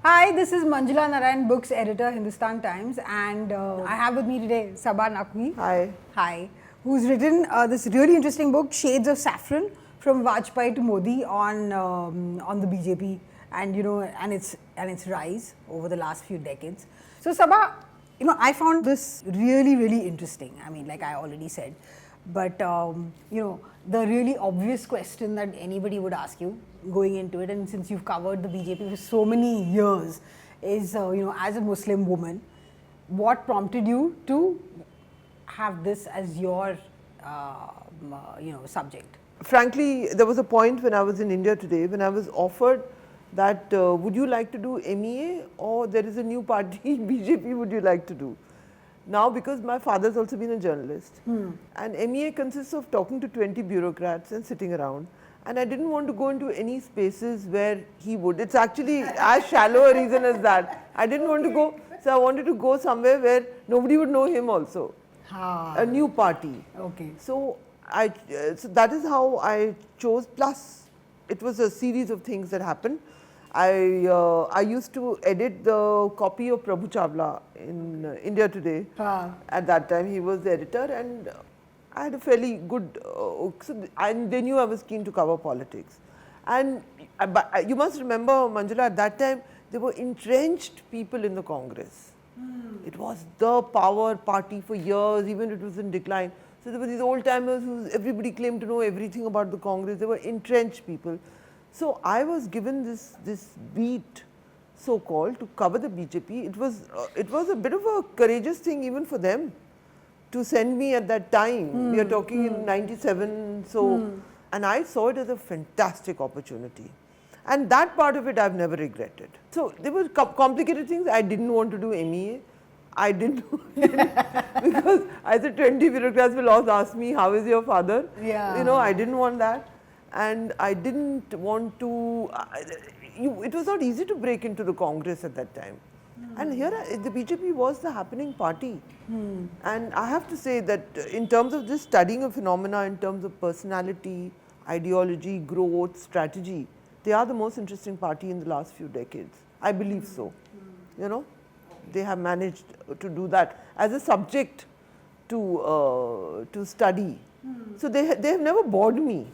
Hi, this is Manjula Narayan, Books Editor, Hindustan Times, and I have with me today Saba Naqvi. Hi. Hi. Who's written this really interesting book, Shades of Saffron, from Vajpayee to Modi on the BJP and its rise over the last few decades. So Saba, I found this really interesting. I mean, like I already said, but the really obvious question that anybody would ask you going into it, and since you've covered the BJP for so many years, is as a Muslim woman, what prompted you to have this as your subject? Frankly, there was a point when I was in India today when I was offered that would you like to do MEA or there is a new party BJP would you like to do? Now, because my father's also been a journalist and MEA consists of talking to 20 bureaucrats and sitting around, and I didn't want to go into any spaces where he would. It's actually as shallow a reason as that. I didn't want to go, so I wanted to go somewhere where nobody would know him also. A new party. Okay. So that is how I chose. Plus, it was a series of things that happened. I used to edit the copy of Prabhu Chawla in India Today. At that time, he was the editor, and I had a fairly good. And they knew I was keen to cover politics. And you must remember, Manjula, at that time there were entrenched people in the Congress. It was the power party for years, even it was in decline. So there were these old timers who everybody claimed to know everything about the Congress. They were entrenched people. So I was given this beat, so called, to cover the BJP. It was a bit of a courageous thing even for them to send me at that time. We are talking in '97. So, and I saw it as a fantastic opportunity. And that part of it I've never regretted. So there were complicated things. I didn't want to do MEA. I didn't because I said 20 bureaucrats will also ask me, how is your father? Yeah. I didn't want that. And I didn't want to, it was not easy to break into the Congress at that time. And here the BJP was the happening party. And I have to say that in terms of this studying of phenomena, in terms of personality, ideology, growth, strategy, they are the most interesting party in the last few decades. I believe so. They have managed to do that as a subject to study. So they have never bored me.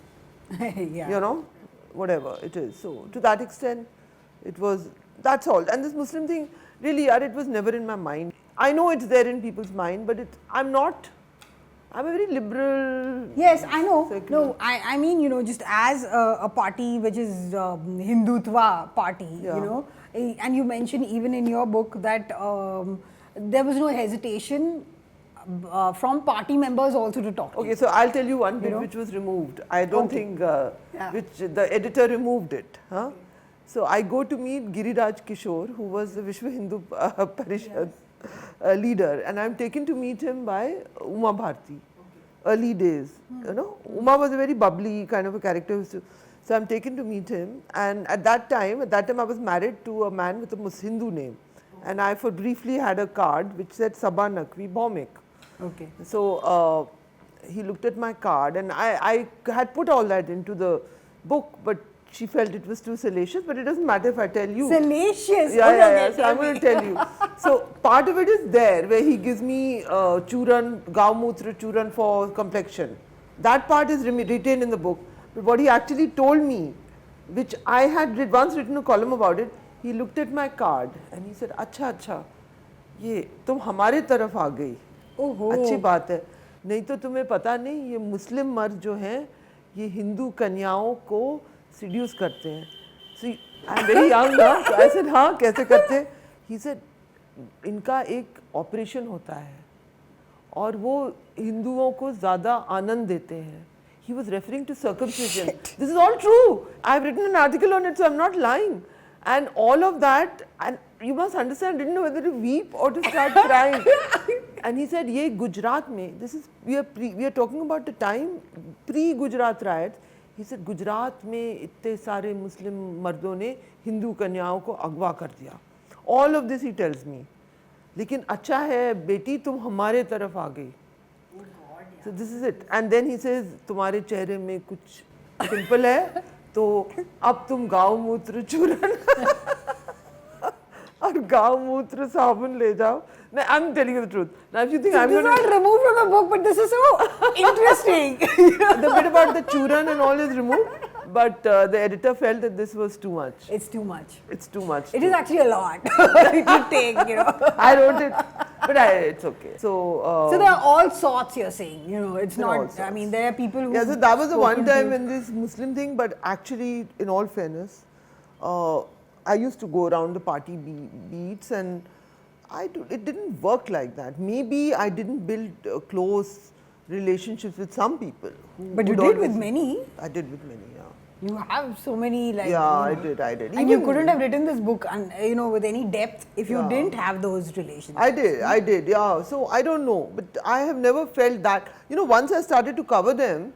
Yeah. Whatever it is. So to that extent, that's all. And this Muslim thing, really, it was never in my mind. I know it's there in people's mind, but I'm a very liberal. Yes, I know. Secular. No, I mean, just as a party which is Hindutva party, and you mentioned even in your book that there was no hesitation from party members also to talk to Okay, you. so I'll tell you one bit which was removed. I don't think which the editor removed it. Huh? So I go to meet Giriraj Kishore, who was the Vishwa Hindu Parishad leader, and I'm taken to meet him by Uma Bharti. Early days, Uma was a very bubbly kind of a character. So I'm taken to meet him, and at that time I was married to a man with a Hindu name, and I for briefly had a card which said Saba Naqvi Bhaumik. Okay. So he looked at my card, and I had put all that into the book, but she felt it was too salacious. But it doesn't matter if I tell you. Salacious? Yeah. So I'm going to tell you. So part of it is there where he gives me churan, gaumutra churan for complexion. That part is retained in the book. But what he actually told me, which I had once written a column about it, he looked at my card and he said, अच्छा, ये तुम हमारे तरफ आ गई. अच्छी बात है. नहीं तो तुम्हें पता नहीं ये मुस्लिम मर्द जो हैं ये हिंदू कन्याओं को seduce करते हैं. So I'm very young now. So I said हाँ कैसे करते हैं? He said इनका एक ऑपरेशन होता है और वो हिंदुओं को ज़्यादा आनंद देते हैं. He was referring to circumcision. This is all true. I've written an article on it, so I'm not lying. And all of that, and you must understand, I didn't know whether to weep or to start crying. And he said, "Ye Gujarat mein, we are talking about the time pre-Gujarat riots." He said, "Gujarat में इतने सारे मुस्लिम मर्दों ने हिंदू कन्याओं को अगवा कर दिया." All of this he tells me. लेकिन अच्छा है बेटी तुम हमारे तरफ आ गई. So this is it. And then he says, तुम्हारे चेहरे में कुछ पिंपल है, तो अब तुम गाउमूत्र चूरन और gaumutra sabun le jao. No, I'm telling you the truth. Now if you think I'm This is going all removed from the book, but this is so interesting. the bit about the churan and all is removed, but the editor felt that this was too much. It's too much. It's too much. It is actually a lot to take, you know. I wrote it, but it's okay. So there are all sorts, you're saying, you know, it's There are all not, I sorts. mean, there are people who. Yeah, so that was the one time in this Muslim thing, but actually, in all fairness, I used to go around the party beats and it didn't work like that. Maybe I didn't build close relationships with some people. But you did with many. I did with many, yeah. You have so many, like. Yeah, you know, I did. And you couldn't have written this book, you know, with any depth if you didn't have those relationships. I did, yeah. So I don't know, but I have never felt that, you know, once I started to cover them,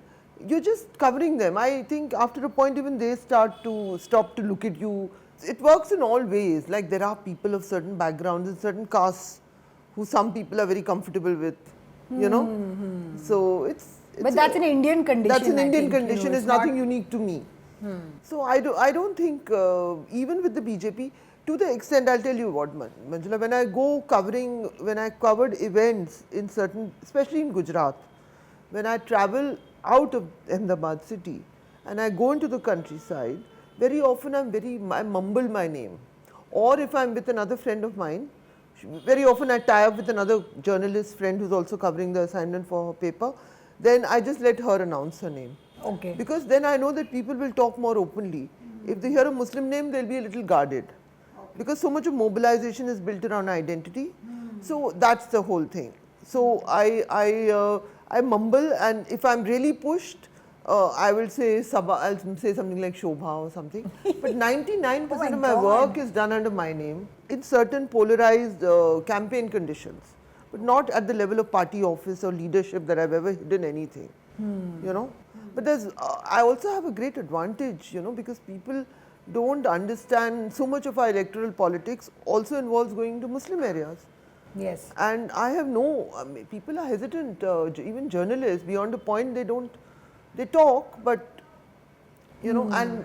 you're just covering them. I think after a point even they stop to look at you. It works in all ways, like there are people of certain backgrounds and certain castes who some people are very comfortable with, you know. So it's But that's an Indian condition. That's an I Indian think, you condition, know, it's nothing unique to me. So I don't think, even with the BJP, to the extent, I'll tell you what, Manjula, when I covered events in certain, especially in Gujarat, when I travel out of Ahmedabad city and I go into the countryside, very often I mumble my name. Or if I'm with another friend of mine, very often I tie up with another journalist friend who's also covering the assignment for her paper, then I just let her announce her name. Okay. Because then I know that people will talk more openly. If they hear a Muslim name, they'll be a little guarded. Because so much of mobilization is built around identity. So that's the whole thing. So I mumble, and if I'm really pushed, I will say Saba, I'll say something like Shobha or something. But 99% of my work is done under my name in certain polarized campaign conditions, but not at the level of party office or leadership that I've ever hidden anything, you know. But I also have a great advantage, you know, because people don't understand so much of our electoral politics also involves going to Muslim areas. Yes. And I have people are hesitant, even journalists, beyond a point they talk, but, you know, and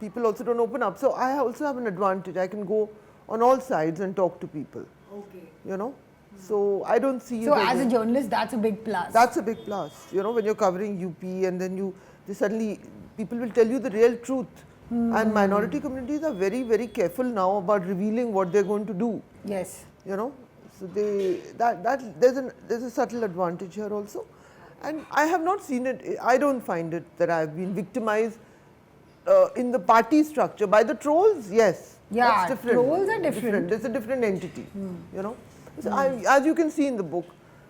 people also don't open up. So I also have an advantage. I can go on all sides and talk to people. Okay. You know, so I don't see. So as a journalist, that's a big plus. That's a big plus. You know, when you're covering UP and then suddenly people will tell you the real truth. And minority communities are very, very careful now about revealing what they're going to do. Yes. You know, so there's a subtle advantage here also. And I have not seen it, I don't find it that I have been victimized in the party structure. By the trolls, yes. Yeah, that's different. trolls are different. It's a different entity, you know. So as you can see in the book,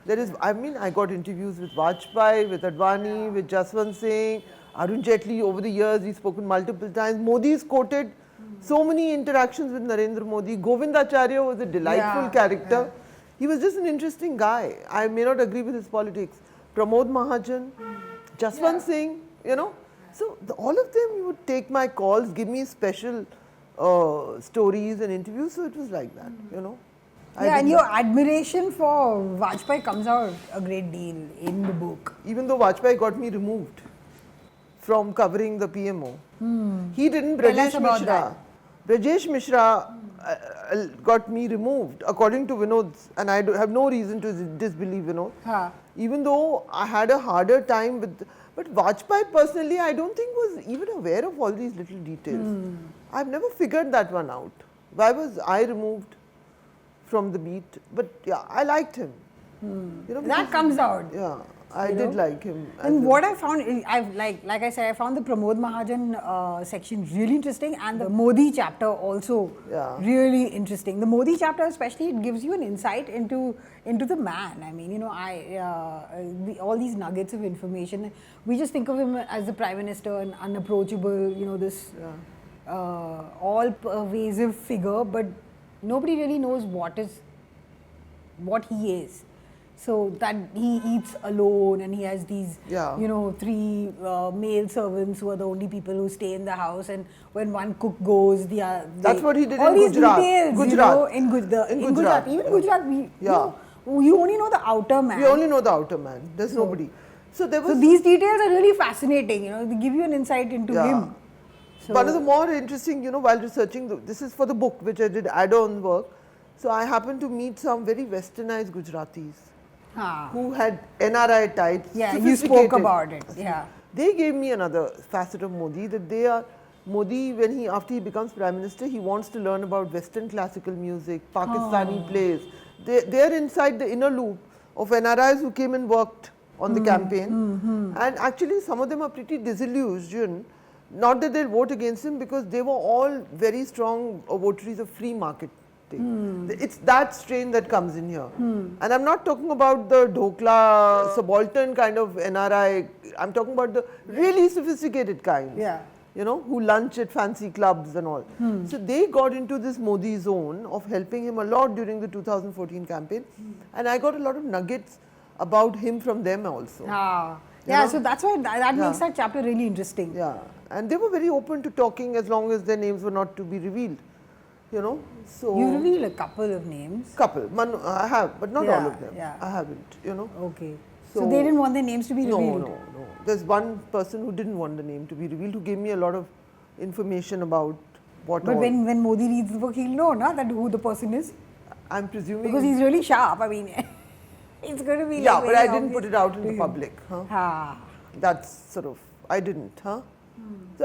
I got interviews with Vajpayee, with Advani, with Jaswant Singh, Arun Jaitley. Over the years, he's spoken multiple times. Modi is quoted so many interactions with Narendra Modi. Govindacharya was a delightful character. He was just an interesting guy. I may not agree with his politics. Pramod Mahajan, Jaswant Singh, you know. So all of them would take my calls, give me special stories and interviews. So it was like that, you know. Yeah, and your admiration for Vajpayee comes out a great deal in the book. Even though Vajpayee got me removed from covering the PMO, he didn't. Brajesh Mishra. Brajesh Mishra got me removed, according to Vinod's, and I have no reason to disbelieve Vinod. Even though I had a harder time with, but Vajpayee personally, I don't think was even aware of all these little details. I've never figured that one out. Why was I removed from the beat? But yeah, I liked him. You know, that comes out. Yeah, I did like him. And what I found, like I said, I found the Pramod Mahajan section really interesting, and the Modi chapter also really interesting. The Modi chapter especially, it gives you an insight into the man. I mean, you know, all these nuggets of information, we just think of him as the Prime Minister, an unapproachable, you know, this all-pervasive figure, but nobody really knows what he is. So that he eats alone, and he has these, you know, 3 male servants who are the only people who stay in the house. And when one cook goes, that's what he did all in these Gujarat. Details, you know, in Gujarat. Even Gujarat, you only know the outer man. You only know the outer man. There's nobody. So these details are really fascinating. You know, they give you an insight into him. So one of the more interesting, while researching, this is for the book which I did add-on work. So I happened to meet some very westernized Gujaratis who had NRI types. Yeah, you spoke about it. Yeah. They gave me another facet of Modi, that Modi, after he becomes Prime Minister, he wants to learn about Western classical music, Pakistani plays. They are inside the inner loop of NRIs who came and worked on the campaign. And actually some of them are pretty disillusioned, not that they'll vote against him, because they were all very strong votaries of free market. It's that strain that comes in here. And I'm not talking about the Dhokla, subaltern kind of NRI, I'm talking about the really sophisticated kind. Yeah. Who lunch at fancy clubs and all. So they got into this Modi zone of helping him a lot during the 2014 campaign. And I got a lot of nuggets about him from them also. Yeah, so that's why that makes that chapter really interesting. Yeah, and they were very open to talking as long as their names were not to be revealed. So you reveal a couple of names. I have, but not all of them. Yeah. I haven't. Okay. So they didn't want their names to be revealed. No. There's one person who didn't want the name to be revealed, who gave me a lot of information about what. But when Modi reads the book, he'll know, that who the person is. I'm presuming because he's really sharp. I mean, it's going to be. Yeah, but I didn't put it out in the public. That's sort of I didn't. So,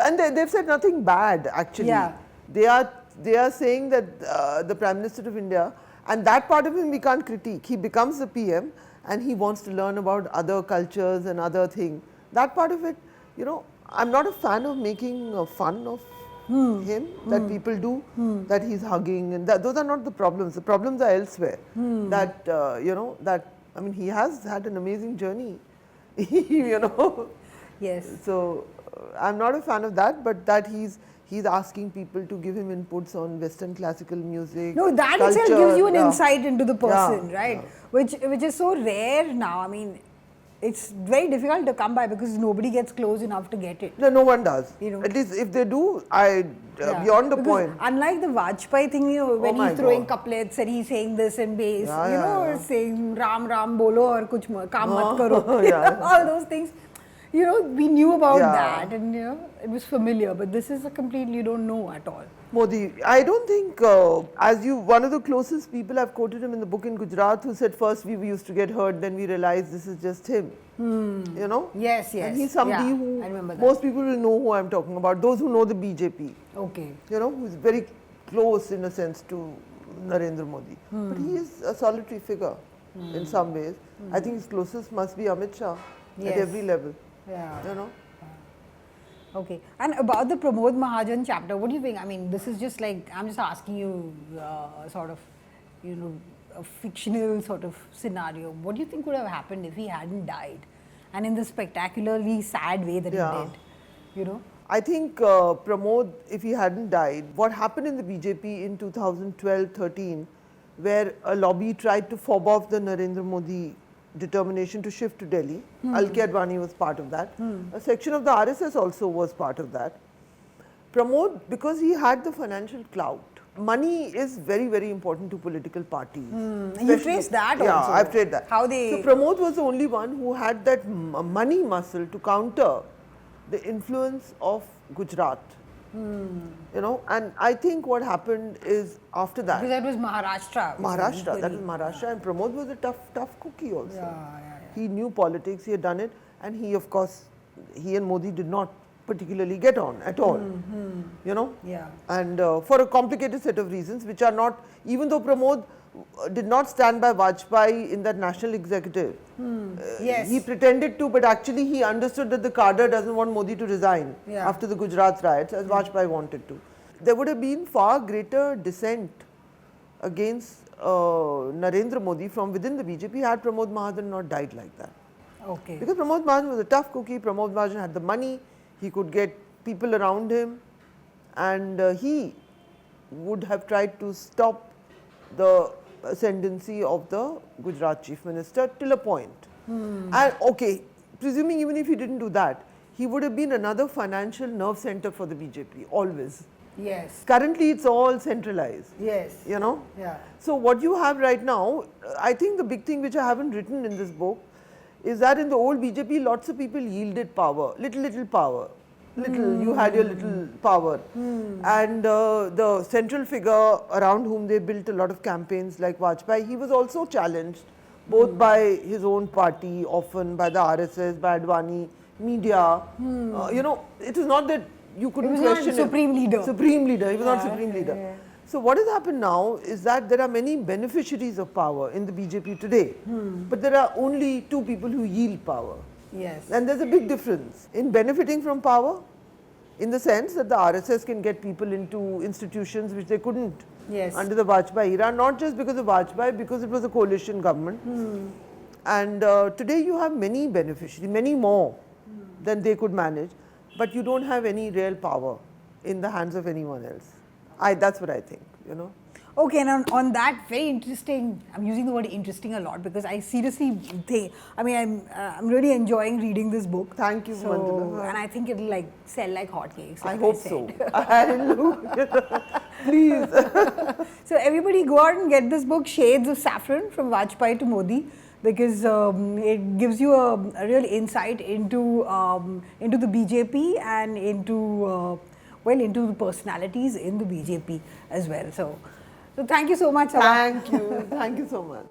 and they've said nothing bad actually. Yeah. They are saying that the Prime Minister of India, and that part of him we can't critique. He becomes the PM and he wants to learn about other cultures and other things. That part of it, I'm not a fan of making fun of him that people do, that he's hugging, and those are not the problems. The problems are elsewhere. That he has had an amazing journey. Yes. So I'm not a fan of that, but that he's asking people to give him inputs on Western classical music. No, that culture, itself gives you an insight into the person, right? Yeah. Which is so rare now. I mean, it's very difficult to come by because nobody gets close enough to get it. No one does. At least if they do, beyond the point. Unlike the Vajpayee thing, when he's throwing couplets and he's saying this in bass, saying Ram Ram bolo or kuch kaam mat karo, all those things. We knew about that and it was familiar, but this is a completely you don't know at all. Modi, I don't think, one of the closest people I've quoted him in the book in Gujarat who said first we used to get hurt, then we realized this is just him. Yes. And he's somebody who, most people will know who I'm talking about, those who know the BJP. Okay. Who's very close in a sense to Narendra Modi. But he is a solitary figure in some ways. I think his closest must be Amit Shah at every level. Yeah. Okay. And about the Pramod Mahajan chapter, what do you think? I mean, this is just like, I'm just asking you sort of, a fictional sort of scenario. What do you think would have happened if he hadn't died? And in the spectacularly sad way that he did, I think Pramod, if he hadn't died, what happened in the BJP in 2012-13, where a lobby tried to fob off the Narendra Modi determination to shift to Delhi. Alke Advani was part of that. A section of the RSS also was part of that. Pramod, because he had the financial clout, money is very, very important to political parties. You traced that also? Yeah, I've traced that. So Pramod was the only one who had that money muscle to counter the influence of Gujarat. And I think what happened is after that. Because that was Maharashtra. That was Maharashtra, and Pramod was a tough cookie also. He knew politics, he had done it, and he and Modi did not particularly get on at all. And for a complicated set of reasons, which are not, even though Pramod did not stand by Vajpayee in that national executive. He pretended to, but actually he understood that the cadre doesn't want Modi to resign after the Gujarat riots, as Vajpayee wanted to. There would have been far greater dissent against Narendra Modi from within the BJP had Pramod Mahajan not died like that. Okay. Because Pramod Mahajan was a tough cookie, Pramod Mahajan had the money, he could get people around him, and he would have tried to stop the ascendancy of the Gujarat Chief Minister till a point. And presuming even if he didn't do that, he would have been another financial nerve center for the BJP, always. Yes. Currently it's all centralized. Yes. Yeah. So what you have right now, I think the big thing which I haven't written in this book is that in the old BJP, lots of people yielded power, little power. little, you had your little power. And the central figure around whom they built a lot of campaigns like Vajpayee, he was also challenged both by his own party, often by the RSS, by Advani, media. You know, it is not that you couldn't question him. Supreme leader. Supreme leader, he was not supreme leader. So what has happened now is that there are many beneficiaries of power in the BJP today, but there are only two people who yield power. Yes. And there's a big difference in benefiting from power, in the sense that the RSS can get people into institutions which they couldn't under the Vajpayee era, not just because of Vajpayee, because it was a coalition government. And today you have many beneficiaries, many more than they could manage, but you don't have any real power in the hands of anyone else. That's what I think, you know. Okay, and on that, very interesting, I'm using the word interesting a lot because I seriously think, I mean, I'm really enjoying reading this book. Thank you, Mandala. And I think it'll like sell like hotcakes. I hope so. Please. So everybody go out and get this book, Shades of Saffron, from Vajpayee to Modi, because it gives you a real insight into the BJP and into into the personalities in the BJP as well. So thank you so much, Saba. Thank you so much.